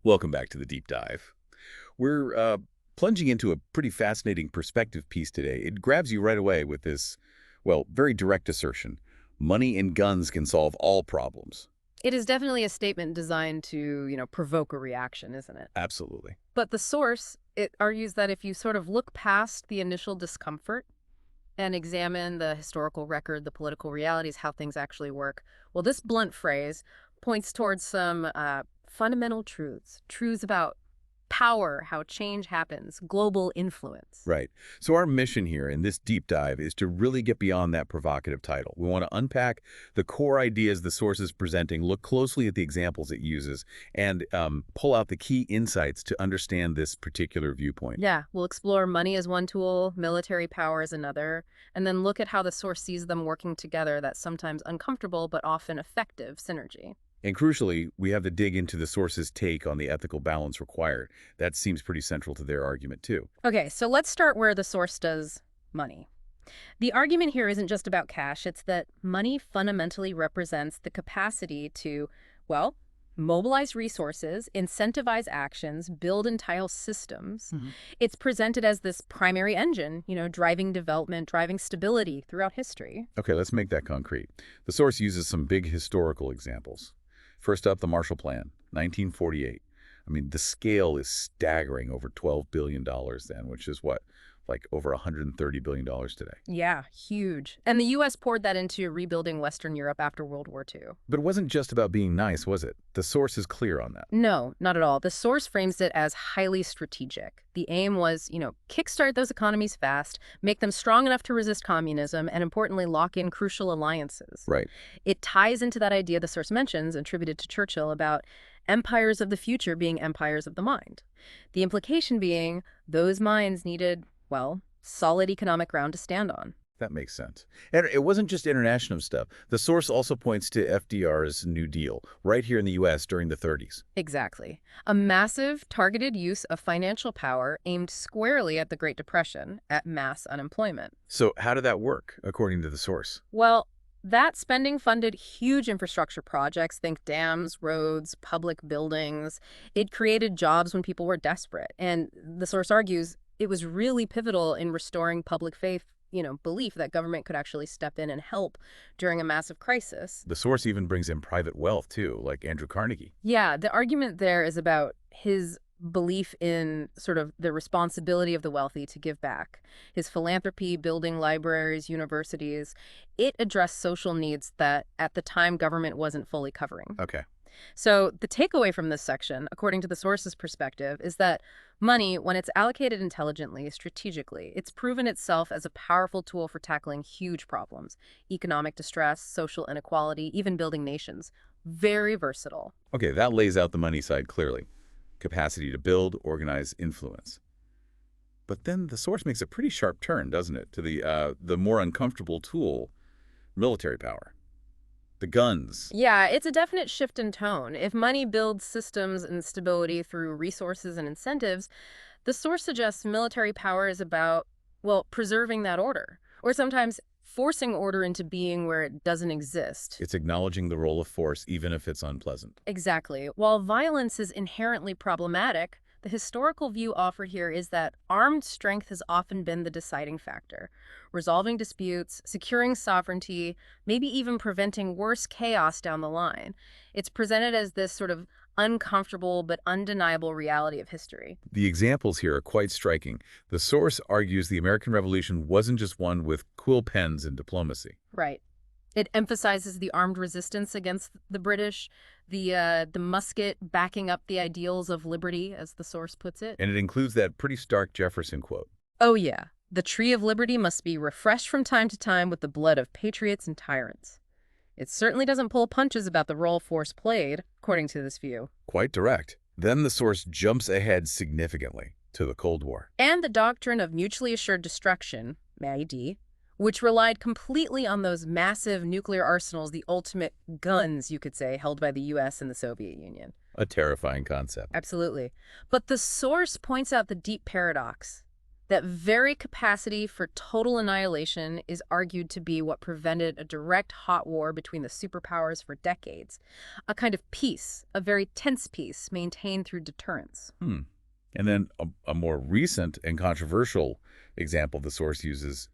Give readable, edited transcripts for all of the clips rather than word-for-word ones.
Welcome back to the deep dive. We're plunging into a pretty fascinating perspective piece today. It grabs you right away with this, well, very direct assertion. Money and guns can solve all problems. It is definitely a statement designed to, provoke a reaction, isn't it? Absolutely. But the source, it argues that if you sort of look past the initial discomfort and examine the historical record, the political realities, how things actually work, well, this blunt phrase points towards some fundamental truths about power, how change happens, global influence. Right. So our mission here in this deep dive is to really get beyond that provocative title. We want to unpack the core ideas the source is presenting, look closely at the examples it uses, and pull out the key insights to understand this particular viewpoint. Yeah, we'll explore money as one tool, military power as another, and then look at how the source sees them working together, that sometimes uncomfortable but often effective synergy. And crucially, we have to dig into the source's take on the ethical balance required. That seems pretty central to their argument, too. Okay, so let's start where the source does money. The argument here isn't just about cash, it's that money fundamentally represents the capacity to, well, mobilize resources, incentivize actions, build entire systems. It's presented as this primary engine, driving development, driving stability throughout history. Okay, let's make that concrete. The source uses some big historical examples. First up, the Marshall Plan, 1948. I mean, the scale is staggering, over $12 billion then, which is what, like over $130 billion today. Yeah, huge. And the U.S. poured that into rebuilding Western Europe after World War II. But it wasn't just about being nice, was it? The source is clear on that. No, not at all. The source frames it as highly strategic. The aim was, kickstart those economies fast, make them strong enough to resist communism, and importantly, lock in crucial alliances. Right. It ties into that idea the source mentions, attributed to Churchill, about empires of the future being empires of the mind. The implication being those minds needed, well, solid economic ground to stand on. That makes sense. And it wasn't just international stuff. The source also points to FDR's New Deal, right here in the U.S. during the 30s. Exactly. A massive, targeted use of financial power aimed squarely at the Great Depression, at mass unemployment. So how did that work, according to the source? Well, that spending funded huge infrastructure projects, think dams, roads, public buildings. It created jobs when people were desperate. And the source argues it was really pivotal in restoring public faith, belief that government could actually step in and help during a massive crisis. The source even brings in private wealth, too, like Andrew Carnegie. Yeah, the argument there is about his belief in sort of the responsibility of the wealthy to give back. His philanthropy, building libraries, universities, it addressed social needs that at the time government wasn't fully covering. Okay. So the takeaway from this section, according to the source's perspective, is that money, when it's allocated intelligently, strategically, it's proven itself as a powerful tool for tackling huge problems, economic distress, social inequality, even building nations. Very versatile. Okay, that lays out the money side clearly. Capacity to build, organize, influence. But then the source makes a pretty sharp turn, doesn't it, to the more uncomfortable tool, military power. The guns. Yeah, it's a definite shift in tone. If money builds systems and stability through resources and incentives, the source suggests military power is about, well, preserving that order, or sometimes forcing order into being where it doesn't exist. It's acknowledging the role of force, even if it's unpleasant. Exactly. While violence is inherently problematic, the historical view offered here is that armed strength has often been the deciding factor, resolving disputes, securing sovereignty, maybe even preventing worse chaos down the line. It's presented as this sort of uncomfortable but undeniable reality of history. The examples here are quite striking. The source argues the American Revolution wasn't just won with quill pens and diplomacy. Right. It emphasizes the armed resistance against the British, the musket backing up the ideals of liberty, as the source puts it. And it includes that pretty stark Jefferson quote. Oh yeah, the tree of liberty must be refreshed from time to time with the blood of patriots and tyrants. It certainly doesn't pull punches about the role force played, according to this view. Quite direct. Then the source jumps ahead significantly to the Cold War. And the doctrine of mutually assured destruction, MAD, which relied completely on those massive nuclear arsenals, the ultimate guns, you could say, held by the U.S. and the Soviet Union. A terrifying concept. Absolutely. But the source points out the deep paradox. That very capacity for total annihilation is argued to be what prevented a direct hot war between the superpowers for decades. A kind of peace, a very tense peace, maintained through deterrence. Hmm. And then a more recent and controversial example the source uses,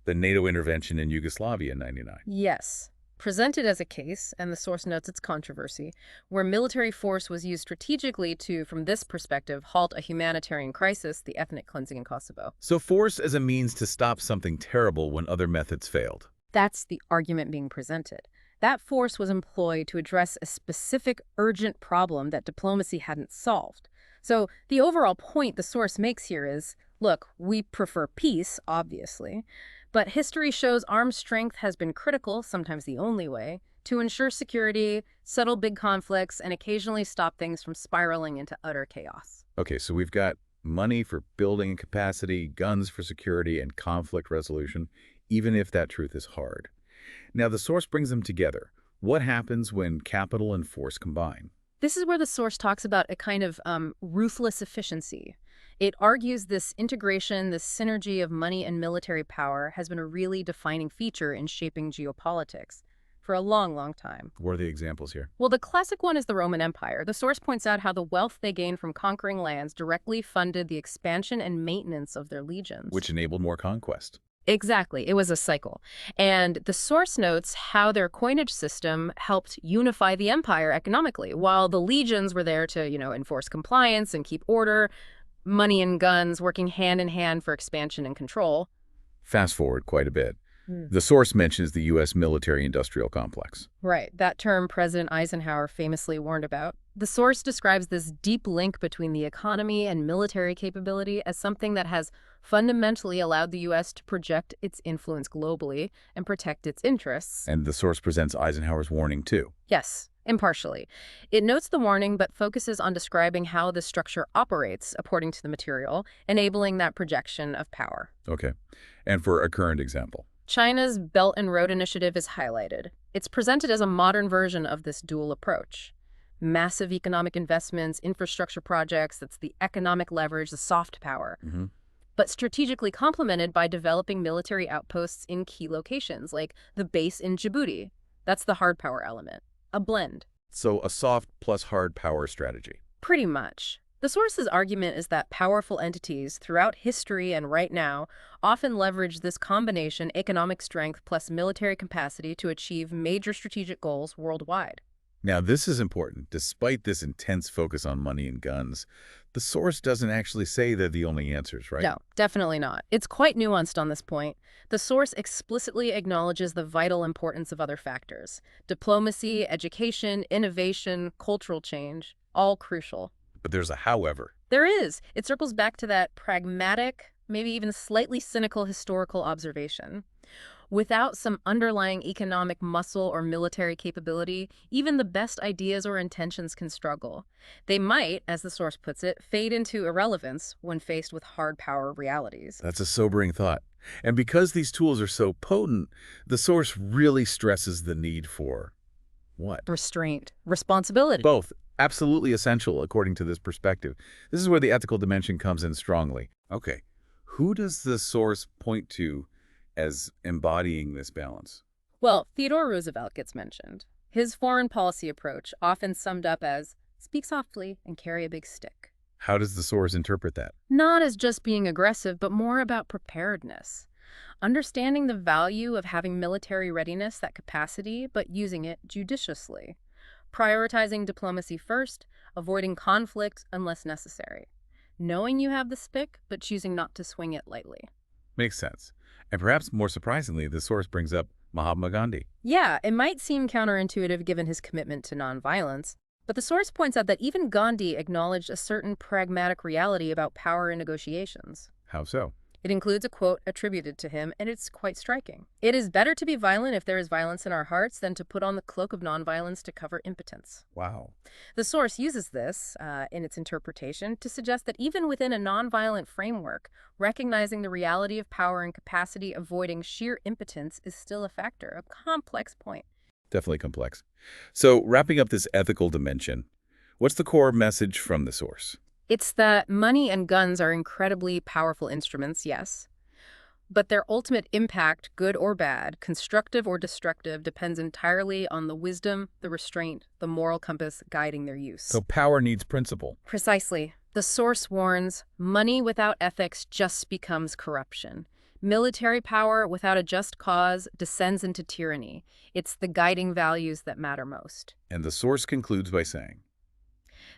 the NATO intervention in Yugoslavia in '99. Yes. Presented as a case, and the source notes its controversy, where military force was used strategically to, from this perspective, halt a humanitarian crisis, the ethnic cleansing in Kosovo. So force as a means to stop something terrible when other methods failed. That's the argument being presented. That force was employed to address a specific urgent problem that diplomacy hadn't solved. So the overall point the source makes here is, look, we prefer peace, obviously, but history shows armed strength has been critical, sometimes the only way, to ensure security, settle big conflicts, and occasionally stop things from spiraling into utter chaos. Okay, so we've got money for building capacity, guns for security, and conflict resolution, even if that truth is hard. Now, the source brings them together. What happens when capital and force combine? This is where the source talks about a kind of ruthless efficiency. It argues this integration, this synergy of money and military power has been a really defining feature in shaping geopolitics for a long, long time. What are the examples here? Well, the classic one is the Roman Empire. The source points out how the wealth they gained from conquering lands directly funded the expansion and maintenance of their legions. Which enabled more conquest. Exactly. It was a cycle. And the source notes how their coinage system helped unify the empire economically. While the legions were there to, enforce compliance and keep order, money and guns working hand in hand for expansion and control. Fast forward quite a bit. The source mentions the U.S. military-industrial complex. Right. That term President Eisenhower famously warned about. The source describes this deep link between the economy and military capability as something that has fundamentally allowed the U.S. to project its influence globally and protect its interests. And the source presents Eisenhower's warning, too. Yes, impartially. It notes the warning but focuses on describing how the structure operates according to the material, enabling that projection of power. Okay. And for a current example? China's Belt and Road Initiative is highlighted. It's presented as a modern version of this dual approach. Massive economic investments, infrastructure projects, that's the economic leverage, the soft power. But strategically complemented by developing military outposts in key locations, like the base in Djibouti. That's the hard power element. A blend. So a soft plus hard power strategy. Pretty much. The source's argument is that powerful entities throughout history and right now often leverage this combination economic strength plus military capacity to achieve major strategic goals worldwide. Now, this is important. Despite this intense focus on money and guns, the source doesn't actually say they're the only answers, right? No, definitely not. It's quite nuanced on this point. The source explicitly acknowledges the vital importance of other factors. Diplomacy, education, innovation, cultural change, all crucial. But there's a however. There is. It circles back to that pragmatic, maybe even slightly cynical historical observation. Without some underlying economic muscle or military capability, even the best ideas or intentions can struggle. They might, as the source puts it, fade into irrelevance when faced with hard power realities. That's a sobering thought. And because these tools are so potent, the source really stresses the need for what? Restraint, responsibility. Both. Absolutely essential, according to this perspective. This is where the ethical dimension comes in strongly. Okay, who does the source point to as embodying this balance? Well, Theodore Roosevelt gets mentioned. His foreign policy approach, often summed up as, speak softly and carry a big stick. How does the source interpret that? Not as just being aggressive, but more about preparedness. Understanding the value of having military readiness, that capacity, but using it judiciously. Prioritizing diplomacy first, avoiding conflict unless necessary. Knowing you have the stick, but choosing not to swing it lightly. Makes sense. And perhaps more surprisingly, the source brings up Mahatma Gandhi. Yeah, it might seem counterintuitive given his commitment to nonviolence, but the source points out that even Gandhi acknowledged a certain pragmatic reality about power in negotiations. How so? It includes a quote attributed to him, and it's quite striking. It is better to be violent if there is violence in our hearts than to put on the cloak of nonviolence to cover impotence. Wow. The source uses this, in its interpretation, to suggest that even within a nonviolent framework, recognizing the reality of power and capacity avoiding sheer impotence is still a factor, a complex point. Definitely complex. So wrapping up this ethical dimension, what's the core message from the source? It's that money and guns are incredibly powerful instruments, yes, but their ultimate impact, good or bad, constructive or destructive, depends entirely on the wisdom, the restraint, the moral compass guiding their use. So power needs principle. Precisely. The source warns, money without ethics just becomes corruption. Military power without a just cause descends into tyranny. It's the guiding values that matter most. And the source concludes by saying,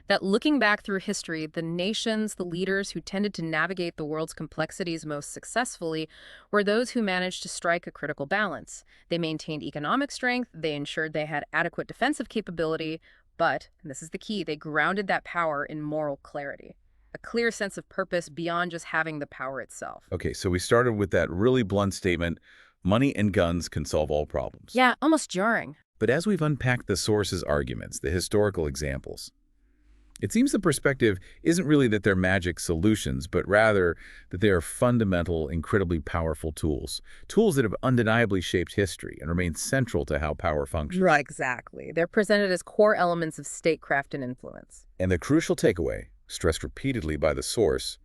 That looking back through history, the nations, the leaders who tended to navigate the world's complexities most successfully were those who managed to strike a critical balance. They maintained economic strength, they ensured they had adequate defensive capability, but, and this is the key, they grounded that power in moral clarity. A clear sense of purpose beyond just having the power itself. okay, so we started with that really blunt statement, money and guns can solve all problems. Yeah, almost jarring. But as we've unpacked the source's arguments, the historical examples, it seems the perspective isn't really that they're magic solutions, but rather that they are fundamental, incredibly powerful tools. Tools that have undeniably shaped history and remain central to how power functions. Right, exactly. They're presented as core elements of statecraft and influence. And the crucial takeaway, stressed repeatedly by the source,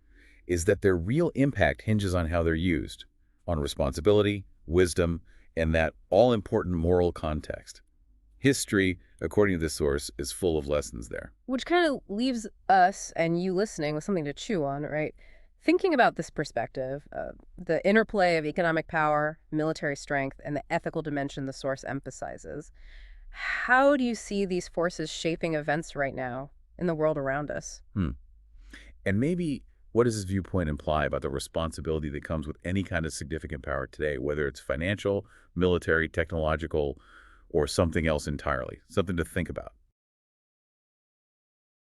is that their real impact hinges on how they're used, on responsibility, wisdom, and that all-important moral context. History, according to this source, is full of lessons there. Which kind of leaves us and you listening with something to chew on, right? Thinking about this perspective, the interplay of economic power, military strength, and the ethical dimension the source emphasizes, how do you see these forces shaping events right now in the world around us? And maybe what does this viewpoint imply about the responsibility that comes with any kind of significant power today, whether it's financial, military, technological, or something else entirely? Something to think about.